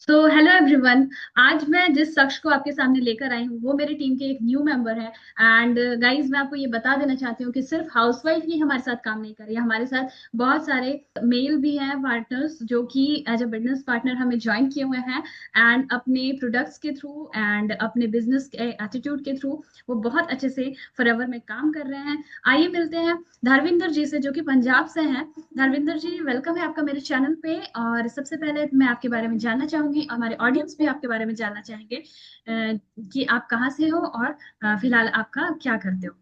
तो hello everyone. आज मैं जिस शख्स को आपके सामने लेकर आई हूँ वो मेरी टीम के एक न्यू मेंबर है। एंड गाइस, मैं आपको ये बता देना चाहती हूँ कि सिर्फ हाउसवाइफ ही हमारे साथ काम नहीं कर रही है, हमारे साथ बहुत सारे मेल भी हैं पार्टनर्स जो कि एज अ बिजनेस पार्टनर हमें ज्वाइन किए हुए हैं। एंड अपने प्रोडक्ट्स के थ्रू एंड अपने बिजनेस के एटीट्यूड के थ्रू वो बहुत अच्छे से फॉरएवर में काम कर रहे हैं। आइए मिलते हैं धर्विंदर जी से जो कि पंजाब से हैं। धर्मिंदर जी, वेलकम है आपका मेरे चैनल पे। और सबसे पहले मैं आपके बारे में जानना चाहूंगी, हमारे ऑडियंस भी आपके बारे में जानना चाहेंगे कि आप कहाँ से हो और फिलहाल आपका क्या करते हो।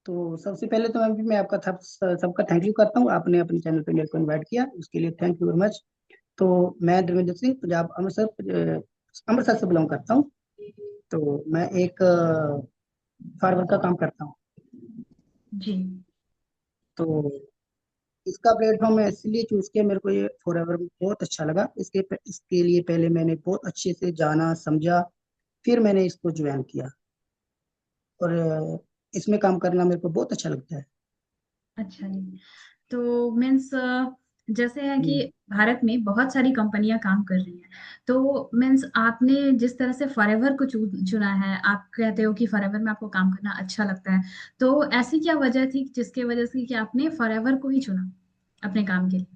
तो सबसे पहले तो मैं आपका सबका थैंक यू करता हूँ। आपने अपने चैनल पे मेरे को इनवाइट किया, उसके लिए थैंक यू वेरी मच। तो मैं धर्मेंद्र सिंह पंजाब अमृतसर से बिलोंग करता हूँ। तो मैं एक फार्मर का काम करता हूँ। जी। तो इसका प्लेटफॉर्म मैं इसलिए चूज किया, मेरे को ये फॉरएवर बहुत अच्छा लगा। इसके लिए पहले मैंने बहुत अच्छे से जाना समझा, फिर मैंने इसको ज्वाइन किया। और इसमें काम करना मेरे को बहुत अच्छा लगता है। अच्छा जी। तो मीन्स जैसे है कि हम्म। भारत में बहुत सारी कंपनियां काम कर रही हैं। तो मीन्स आपने जिस तरह से फॉरएवर को चुना है, आप कहते हो कि फॉरएवर में आपको काम करना अच्छा लगता है। तो ऐसी क्या वजह थी जिसके वजह से कि आपने फॉरएवर को ही चुना अपने काम के लिए।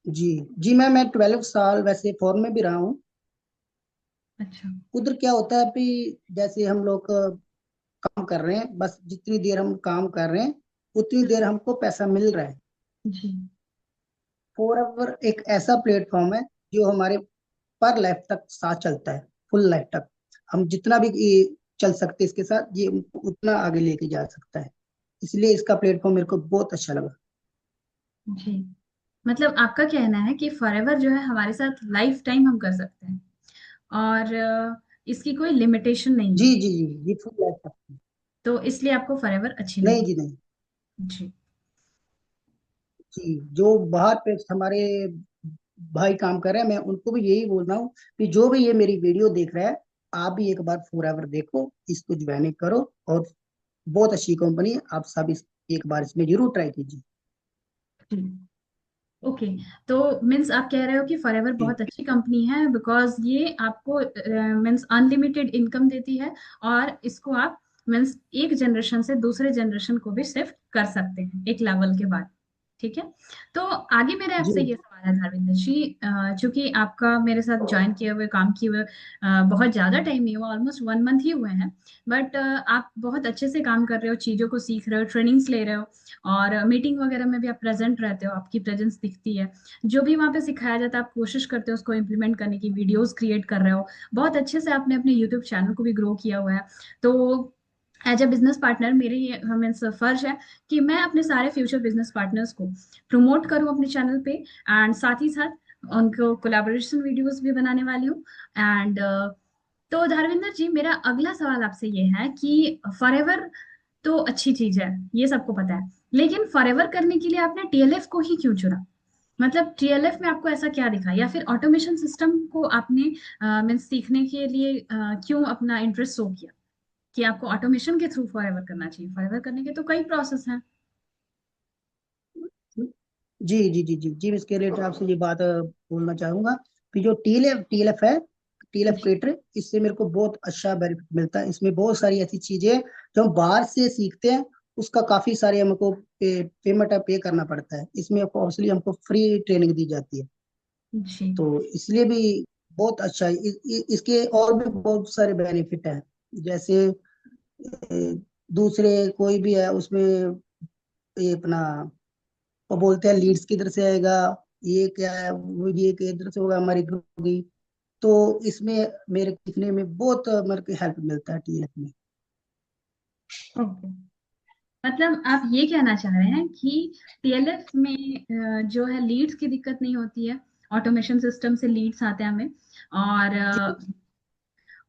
जी जी, मैं 12 साल वैसे फॉरेन में भी रहा हूँ। अच्छा। उधर क्या होता है कि जैसे हम लोग काम कर रहे हैं, बस जितनी देर हम काम कर रहे हैं उतनी देर हमको पैसा मिल रहा है। जी। फॉर एवर एक ऐसा प्लेटफॉर्म है जो हमारे पर लाइफ तक साथ चलता है, फुल लाइफ तक। हम जितना भी ये चल सकते हैं इसके साथ, ये हमको उतना आगे लेके जा सकता है। इसलिए इसका प्लेटफॉर्म मेरे को बहुत अच्छा लगा। जी। मतलब आपका कहना है कि फॉरएवर जो है हमारे साथ लाइफ टाइम हम कर सकते हैं और इसकी कोई लिमिटेशन नहीं जी है। जी जी जी, फुल लाइफ तक। तो इसलिए आपको फॉरएवर अच्छी नहीं लगी। जी नहीं। जी। जी, जो बाहर पे हमारे भाई काम कर रहे हैं, मैं उनको भी यही बोल रहा हूँ कि जो भी ये मेरी वीडियो देख रहा है, आप भी एक बार फॉरएवर देखो, इसको ज्वाइन करो। और बहुत अच्छी कंपनी है, आप सब एक बार इसमें जरूर ट्राई कीजिए। ओके। तो मीन्स आप कह रहे हो कि फॉरएवर जी बहुत अच्छी कंपनी है बिकॉज ये आपको मीन्स अनलिमिटेड इनकम देती है। और इसको आप मीन्स एक जनरेशन से दूसरे जनरेशन को भी शिफ्ट कर सकते हैं एक लेवल के बाद। ठीक है। तो आगे मेरे जी आपसे ये सवाल है धर्मेंद्र जी, चूंकि आपका मेरे साथ ज्वाइन किए हुए काम किए हुए बहुत ज्यादा टाइम नहीं हुआ, ऑलमोस्ट 1 मंथ ही हुए हैं। बट आप बहुत अच्छे से काम कर रहे हो, चीजों को सीख रहे हो, ट्रेनिंग्स ले रहे हो और मीटिंग वगैरह में भी आप प्रेजेंट रहते हो, आपकी प्रेजेंस दिखती है। जो भी वहाँ पे सिखाया जाता है आप कोशिश करते हो उसको इम्प्लीमेंट करने की, वीडियोस क्रिएट कर रहे हो। बहुत अच्छे से आपने अपने यूट्यूब चैनल को भी ग्रो किया हुआ है। तो एज अ बिजनेस पार्टनर मेरी ये हमें फर्ज है कि मैं अपने सारे फ्यूचर बिजनेस पार्टनर्स को प्रमोट करूं अपने चैनल पे। एंड साथ ही साथ उनको कोलैबोरेशन वीडियोस भी बनाने वाली हूँ। एंड तो धर्मेंद्र जी, मेरा अगला सवाल आपसे ये है कि फॉरएवर तो अच्छी चीज है, ये सबको पता है, लेकिन फॉरएवर करने के लिए आपने टीएलएफ को ही क्यों चुना? मतलब टीएलएफ में आपको ऐसा क्या दिखा, या फिर ऑटोमेशन सिस्टम को आपने मीन्स सीखने के लिए क्यों अपना इंटरेस्ट शो किया कि आपको ऑटोमेशन के थ्रू फॉरएवर करना चाहिए? फॉरएवर करने के तो कई प्रोसेस हैं। जी जी जी जी जी, मैं इसके रिलेटेड आपसे ये बात बोलना चाहूंगा कि जो टीएलएफ है, टीएलएफ जी। क्रिएटर, इससे मेरे को बहुत अच्छा बेनिफिट मिलता है। इसमें बहुत सारी ऐसी चीजें हैं जो हम बाहर से सीखते हैं, उसका काफी सारे हमको पेमेंट पे करना पड़ता है। इसमें ऑब्वियसली हमको फ्री ट्रेनिंग दी जाती है। जी। तो इसलिए भी बहुत अच्छा है। इसके और भी बहुत सारे बेनिफिट हैं। जैसे दूसरे कोई भी है उसमें, ये अपना वो बोलते हैं लीड्स किधर से आएगा, ये क्या है, वो ये किधर से होगा, हमारी ग्रुप होगी। तो इसमें मेरे सीखने में बहुत मेरे को हेल्प मिलता है टीएलएफ में। ओके। मतलब आप ये कहना चाह रहे हैं कि टीएलएफ में जो है लीड्स की दिक्कत नहीं होती है, ऑटोमेशन सिस्टम से लीड्स आते हैं हमें। और जी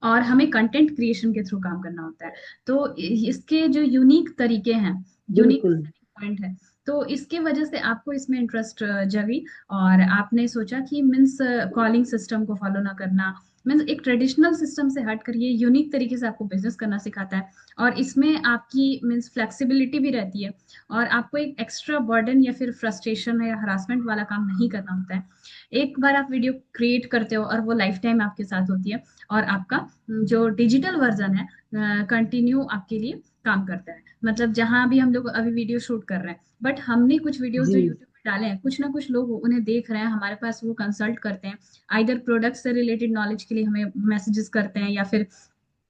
और हमें कंटेंट क्रिएशन के थ्रू काम करना होता है। तो इसके जो यूनिक तरीके हैं, यूनिक बिल्कुल। पॉइंट है, तो इसके वजह से आपको इसमें इंटरेस्ट जगी और आपने सोचा कि मीन्स कॉलिंग सिस्टम को फॉलो ना करना, मीन्स एक ट्रेडिशनल सिस्टम से हट कर ये यूनिक तरीके से आपको बिजनेस करना सिखाता है। और इसमें आपकी मीन्स फ्लेक्सिबिलिटी भी रहती है, और आपको एक एक्स्ट्रा बर्डन या फिर फ्रस्ट्रेशन या हरासमेंट वाला काम नहीं करना होता है। एक बार आप वीडियो क्रिएट करते हो और वो लाइफ टाइम आपके साथ होती है, और आपका जो डिजिटल वर्जन है कंटिन्यू आपके लिए काम करता है। मतलब जहां भी हम लोग अभी वीडियो शूट कर रहे हैं, बट हमने कुछ वीडियोस जो जी यूट्यूब पे डाले हैं, कुछ ना कुछ लोग उन्हें देख रहे हैं, हमारे पास वो कंसल्ट करते हैं, आइदर प्रोडक्ट से रिलेटेड नॉलेज के लिए हमें मैसेजेस करते हैं, या फिर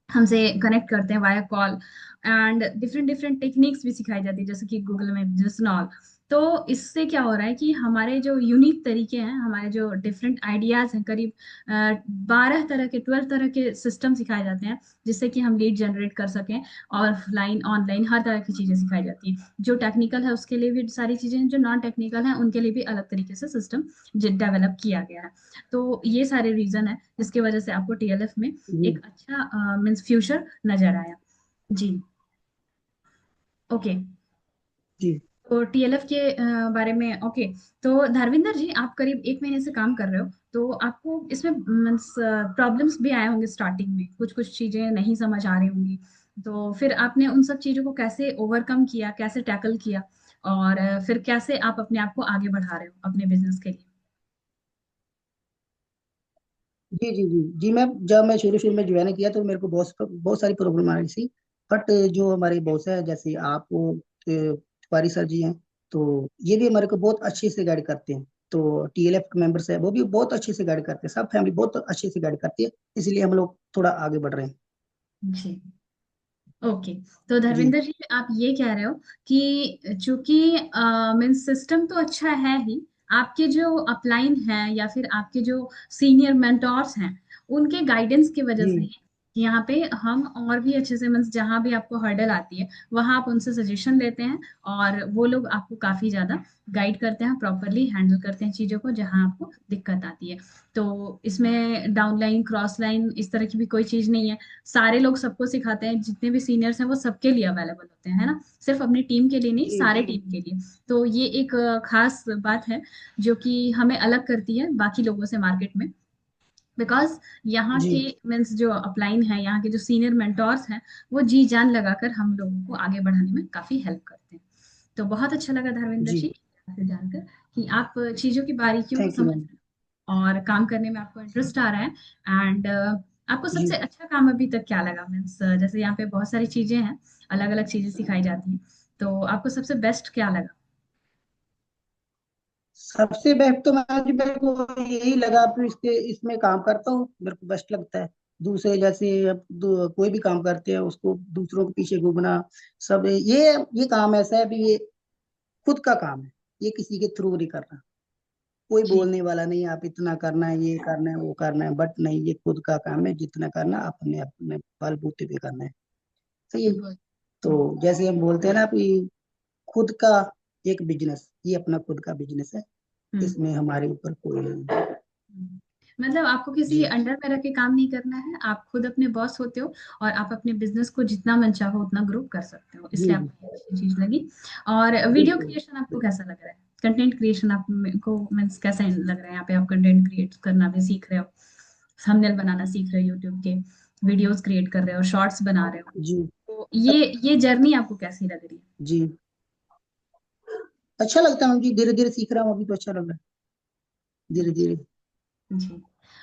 हमसे कनेक्ट करते हैं via call. And different different techniques भी सिखाई जाती है, जैसे कि गूगल में बिजनेस ऑल। तो इससे क्या हो रहा है कि हमारे जो यूनिक तरीके हैं, हमारे जो डिफरेंट आइडियाज हैं, करीब 12 तरह के 12 तरह के सिस्टम सिखाए जाते हैं, जिससे कि हम लीड जनरेट कर सकें। ऑफलाइन ऑनलाइन हर तरह की चीजें सिखाई जाती हैं। जो टेक्निकल है उसके लिए भी सारी चीजें हैं, जो नॉन टेक्निकल है उनके लिए भी अलग तरीके से सिस्टम डेवलप किया गया है। तो ये सारे रीजन है जिसकी वजह से आपको टीएलएफ में जी एक अच्छा मीन्स फ्यूचर नजर आया। जी। ओके। जी तो टीएलएफ के बारे में ओके। तो धर्मिंदर जी, आप करीब 1 महीने से काम कर रहे हो, तो आपको इसमें मीन्स प्रॉब्लम्स भी आए होंगे, स्टार्टिंग में कुछ कुछ चीजें नहीं समझ आ रही होंगी। तो फिर आपने उन सब चीजों को कैसे ओवरकम किया, कैसे टैकल किया, और फिर कैसे आप अपने आप को आगे बढ़ा रहे हो अपने बिजनेस के लिए? जी जी जी जी मैं जब मैं शुरू शुरू में ज्वाइन किया तो मेरे को बहुत बहुत सारी प्रॉब्लम आ रही थी। बट जो हमारे बॉस है, जैसे आप तिवारी सर जी हैं, तो ये भी हमारे को बहुत अच्छे से गाइड करते हैं। तो टीएलएफ मेंबर्स है, वो भी बहुत अच्छे से गाइड करते हैं, सब फैमिली बहुत अच्छे से गाइड करती है। इसलिए हम लोग थोड़ा आगे बढ़ रहे हैं। जी। ओके। तो जी धर्मेंद्र जी, आप ये कह रहे हो कि चूंकि मीन्स सिस्टम तो अच्छा है ही, आपके जो अपलाइन है या फिर आपके जो सीनियर मेंटोर्स हैं, उनके गाइडेंस की वजह से जी ही यहाँ पे हम और भी अच्छे से मीन्स जहाँ भी आपको हर्डल आती है वहां आप उनसे सजेशन लेते हैं, और वो लोग आपको काफी ज्यादा गाइड करते हैं, प्रॉपरली हैंडल करते हैं चीजों को जहाँ आपको दिक्कत आती है। तो इसमें डाउन लाइन क्रॉस लाइन इस तरह की भी कोई चीज नहीं है। सारे लोग सबको सिखाते हैं, जितने भी सीनियर्स हैं वो सबके लिए अवेलेबल होते हैं, है ना? सिर्फ अपनी टीम के लिए नहीं, जी सारे टीम के लिए। तो ये एक खास बात है जो कि हमें अलग करती है बाकी लोगों से मार्केट में। बिकॉज यहाँ जी के मीन्स जो अपलाइन है, यहाँ के जो सीनियर मेंटोर्स हैं, वो जी जान लगाकर हम लोगों को आगे बढ़ाने में काफी हेल्प करते हैं। तो बहुत अच्छा लगा धर्मेंद्र जी जी आपसे जानकर कि आप चीजों की बारीकियों को थैंक यू समझ मैम। और काम करने में आपको इंटरेस्ट आ रहा है। एंड आपको सबसे जी अच्छा काम अभी तक क्या लगा? मीन्स जैसे यहाँ पे बहुत सारी चीजें हैं, अलग अलग चीजें सिखाई जाती हैं, तो आपको सबसे बेस्ट क्या लगा? सबसे बेस्ट तो मैं जी, मेरे को यही लगा, फिर इसके इसमें काम करता हूँ मेरे को बेस्ट लगता है। दूसरे जैसे अब कोई भी काम करते हैं उसको दूसरों के पीछे घूमना, सब ये काम ऐसा है भी, ये खुद का काम है, ये किसी के थ्रू नहीं करना। कोई जी। बोलने वाला नहीं आप इतना करना है, ये करना है, वो करना है, बट नहीं, ये खुद का काम है, जितना करना अपने अपने बलबूते पे करना है। सही है। गुड। तो जैसे हम बोलते हैं ना कि खुद का एक बिजनेस, ये अपना खुद का बिजनेस है, हम्म। इसमें हमारे ऊपर कोई नहीं। हम्म। मतलब आपको किसी जी अंडर में रह के काम नहीं करना है, आप खुद अपने बॉस होते हो, और आप अपने बिजनेस को जितना मन चाहो उतना ग्रो कर सकते हो, जी इसलिए जी आपको ये अच्छी चीज लगी। और वीडियो बिल्कुल क्रिएशन आपको बिल्कुल। कैसा लग रहा है? कंटेंट क्रिएशन आपको मीन्स कैसा लग रहा है? यहाँ पे आप कंटेंट क्रिएट करना भी सीख रहे हो, थंबनेल बनाना सीख रहे हो यूट्यूब के, वीडियोस क्रिएट कर रहे हो, शॉर्ट्स बना रहे हो, जी तो ये जर्नी आपको कैसी लग रही जी अच्छा लगता है मैम जी, धीरे धीरे सीख रहा हूँ, अभी तो अच्छा लग रहा है है? धीरे धीरे। जी।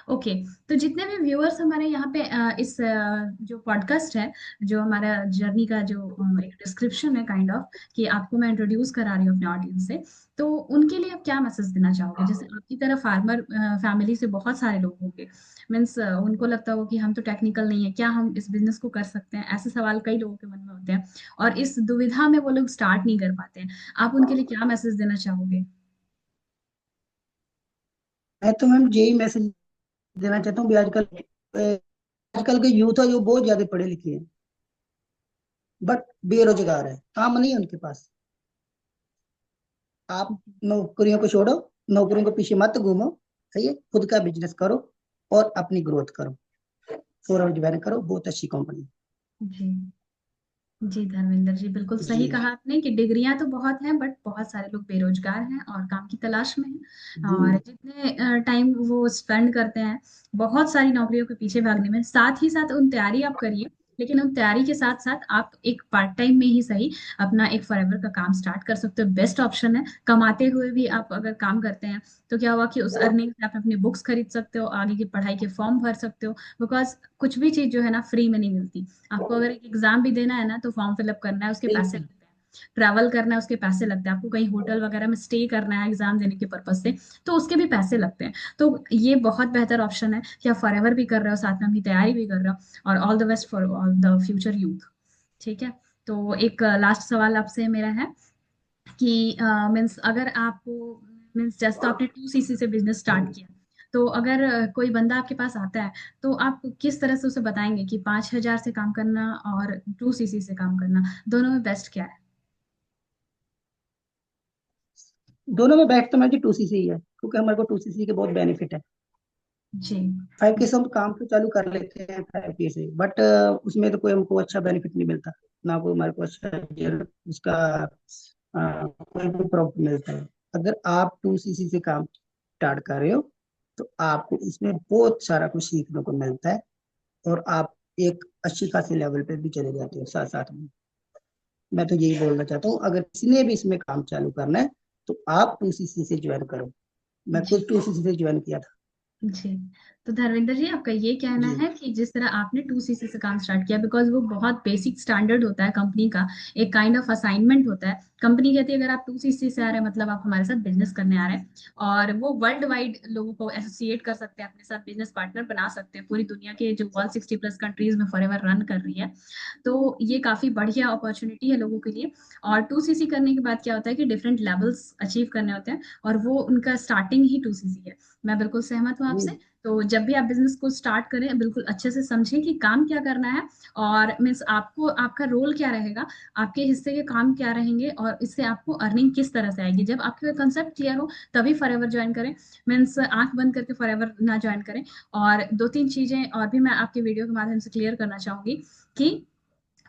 ओके। तो जितने भी व्यूअर्स हमारे यहाँ पे इस जो पॉडकास्ट है, जो हमारा जर्नी का जो एक डिस्क्रिप्शन है काइंड ऑफ, कि आपको मैं इंट्रोड्यूस करा रही हूँ अपने ऑडियंस से, तो उनके लिए आप क्या मैसेज देना चाहोगे? जैसे आपकी तरह फार्मर फैमिली से बहुत सारे लोग होंगे, मीन्स उनको लगता होगा कि हम तो टेक्निकल नहीं है, क्या हम इस बिजनेस को कर सकते हैं? ऐसे सवाल कई लोगों के मन में होते हैं, और इस दुविधा में वो लोग स्टार्ट नहीं कर पाते हैं। आप उनके लिए क्या मैसेज देना चाहोगे? मैं तो मैम यही मैसेज देना चाहता हूँ भी आजकल के यूथ है जो बहुत ज्यादा पढ़े लिखे हैं, बट बेरोजगार है, काम नहीं है उनके पास। आप नौकरियों को छोड़ो, नौकरियों के पीछे मत घूमो, सही है, खुद का बिजनेस करो और अपनी ग्रोथ करो। सौरभ ज्वेलर करो, बहुत अच्छी कंपनी। जी। जी धर्मेंद्र जी, बिल्कुल सही जी कहा आपने कि डिग्रियां तो बहुत हैं बट बहुत सारे लोग बेरोजगार हैं और काम की तलाश में हैं। जी और जितने टाइम वो स्पेंड करते हैं बहुत सारी नौकरियों के पीछे भागने में, साथ ही साथ उन तैयारी आप करिए, लेकिन उन तैयारी के साथ साथ आप एक पार्ट टाइम में ही सही अपना एक फॉरएवर का काम स्टार्ट कर सकते हो। बेस्ट ऑप्शन है, कमाते हुए भी आप अगर काम करते हैं तो क्या हुआ कि उस अर्निंग से आप अपनी बुक्स खरीद सकते हो, आगे की पढ़ाई के फॉर्म भर सकते हो। बिकॉज कुछ भी चीज जो है ना फ्री में नहीं मिलती। आपको अगर एक एग्जाम भी देना है ना तो फॉर्म फिलअप करना है, उसके पैसे बिल्कुल। लगते हैं। ट्रैवल करना है उसके पैसे लगते हैं, आपको कहीं होटल वगैरह में स्टे करना है एग्जाम देने के पर्पज से तो उसके भी पैसे लगते हैं। तो ये बहुत बेहतर ऑप्शन है कि आप फॉरएवर भी कर रहे हो, साथ में अपनी तैयारी भी कर रहे हो। और all the best for all the future youth. ठीक है। तो एक लास्ट सवाल आपसे मेरा है कि मीन्स अगर आपको, मीन्स जैसे तो आपने 2cc से बिजनेस स्टार्ट किया, तो अगर कोई बंदा आपके पास आता है तो आप किस तरह से उसे बताएंगे कि 5,000 से काम करना और 2cc से काम करना, दोनों में बेस्ट क्या है? दोनों में बैठ तो मैं जी 2cc ही है, क्योंकि हमारे को 2cc के बहुत बेनिफिट है। जी 5K से हम काम तो चालू कर लेते हैं 5K से, बट उसमें तो कोई हमको अच्छा बेनिफिट नहीं मिलता, ना कोई हमारे को अच्छा उसका कोई भी प्रॉफिट मिलता है। अगर आप 2cc से काम स्टार्ट कर रहे हो तो आपको इसमें बहुत सारा कुछ सीखने को मिलता है, और आप एक अच्छी खासी लेवल पे भी चले जाते हो साथ साथ में। मैं तो यही बोलना चाहता हूँ, अगर किसी ने भी इसमें काम चालू करना है तो आप 2cc से ज्वाइन करो। मैं जी खुद 2cc से ज्वाइन किया था। जी। तो धर्मेंद्र जी, आपका ये कहना जी है कि जिस तरह आपने 2cc से काम स्टार्ट किया, बिकॉज वो बहुत बेसिक स्टैंडर्ड होता है कंपनी का, एक काइंड ऑफ असाइनमेंट होता है। कंपनी कहती है अगर आप 2cc से आ रहे हैं मतलब आप हमारे साथ बिजनेस करने आ रहे हैं। और वो वर्ल्ड वाइड लोगों को एसोसिएट कर सकते हैं, अपने साथ बिजनेस पार्टनर बना सकते हैं, पूरी दुनिया के जो 160+ कंट्रीज में फॉरएवर रन कर रही है। तो ये काफी बढ़िया अपॉर्चुनिटी है लोगों के लिए। और 2cc करने के बाद क्या होता है कि डिफरेंट लेवल्स अचीव करने होते हैं, और वो उनका स्टार्टिंग ही 2cc है। मैं बिल्कुल सहमत हूँ जी आपसे। तो जब भी आप बिजनेस को स्टार्ट करें बिल्कुल अच्छे से समझें कि काम क्या करना है, और मीन्स आपको आपका रोल क्या रहेगा, आपके हिस्से के काम क्या रहेंगे, और इससे आपको अर्निंग किस तरह से आएगी। जब आपके कंसेप्ट क्लियर हो तभी फॉरएवर ज्वाइन करें। मीन्स आंख बंद करके फॉरएवर ना ज्वाइन करें। और दो तीन चीजें और भी मैं आपके वीडियो के माध्यम से क्लियर करना चाहूंगी कि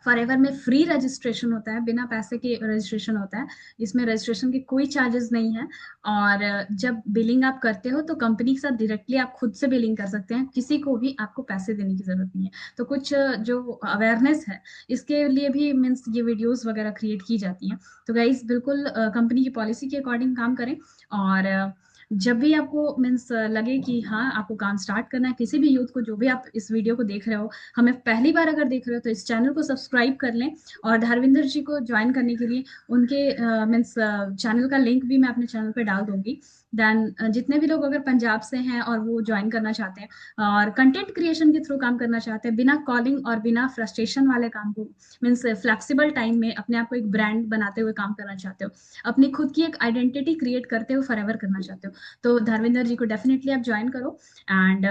फॉरएवर में फ्री रजिस्ट्रेशन होता है, बिना पैसे के रजिस्ट्रेशन होता है। इसमें रजिस्ट्रेशन के कोई चार्जेस नहीं है। और जब बिलिंग आप करते हो तो कंपनी के साथ डायरेक्टली आप खुद से बिलिंग कर सकते हैं, किसी को भी आपको पैसे देने की जरूरत नहीं है। तो कुछ जो अवेयरनेस है इसके लिए भी मीन्स ये वीडियोस वगैरह क्रिएट की जाती हैं। तो गाइस बिल्कुल कंपनी की पॉलिसी के अकॉर्डिंग काम करें। और जब भी आपको मीन्स लगे कि हाँ आपको काम स्टार्ट करना है, किसी भी यूथ को, जो भी आप इस वीडियो को देख रहे हो, हमें पहली बार अगर देख रहे हो तो इस चैनल को सब्सक्राइब कर लें। और धर्मेंद्र जी को ज्वाइन करने के लिए उनके मीन्स चैनल का लिंक भी मैं अपने चैनल पे डाल दूंगी। देन जितने भी लोग अगर पंजाब से हैं और वो ज्वाइन करना चाहते हैं और कंटेंट क्रिएशन के थ्रू काम करना चाहते हैं, बिना कॉलिंग और बिना फ्रस्ट्रेशन वाले काम को, मीन्स फ्लेक्सिबल टाइम में अपने आप को एक ब्रांड बनाते हुए काम करना चाहते हो, अपनी खुद की एक आइडेंटिटी क्रिएट करते हुए फॉरएवर करना चाहते हो, तो धर्मेंद्र जी को डेफिनेटली आप ज्वाइन करो। एंड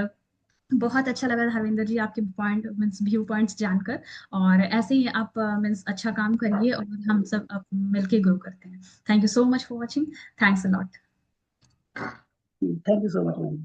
बहुत अच्छा लगा धर्मेंद्र जी आपके पॉइंट मीन्स व्यू पॉइंट्स जानकर। और ऐसे ही आप मीन्स अच्छा काम करिए और हम सब अब मिलके ग्रो करते हैं। Thank you so much for watching. Thanks a lot. Thank you so much ma'am.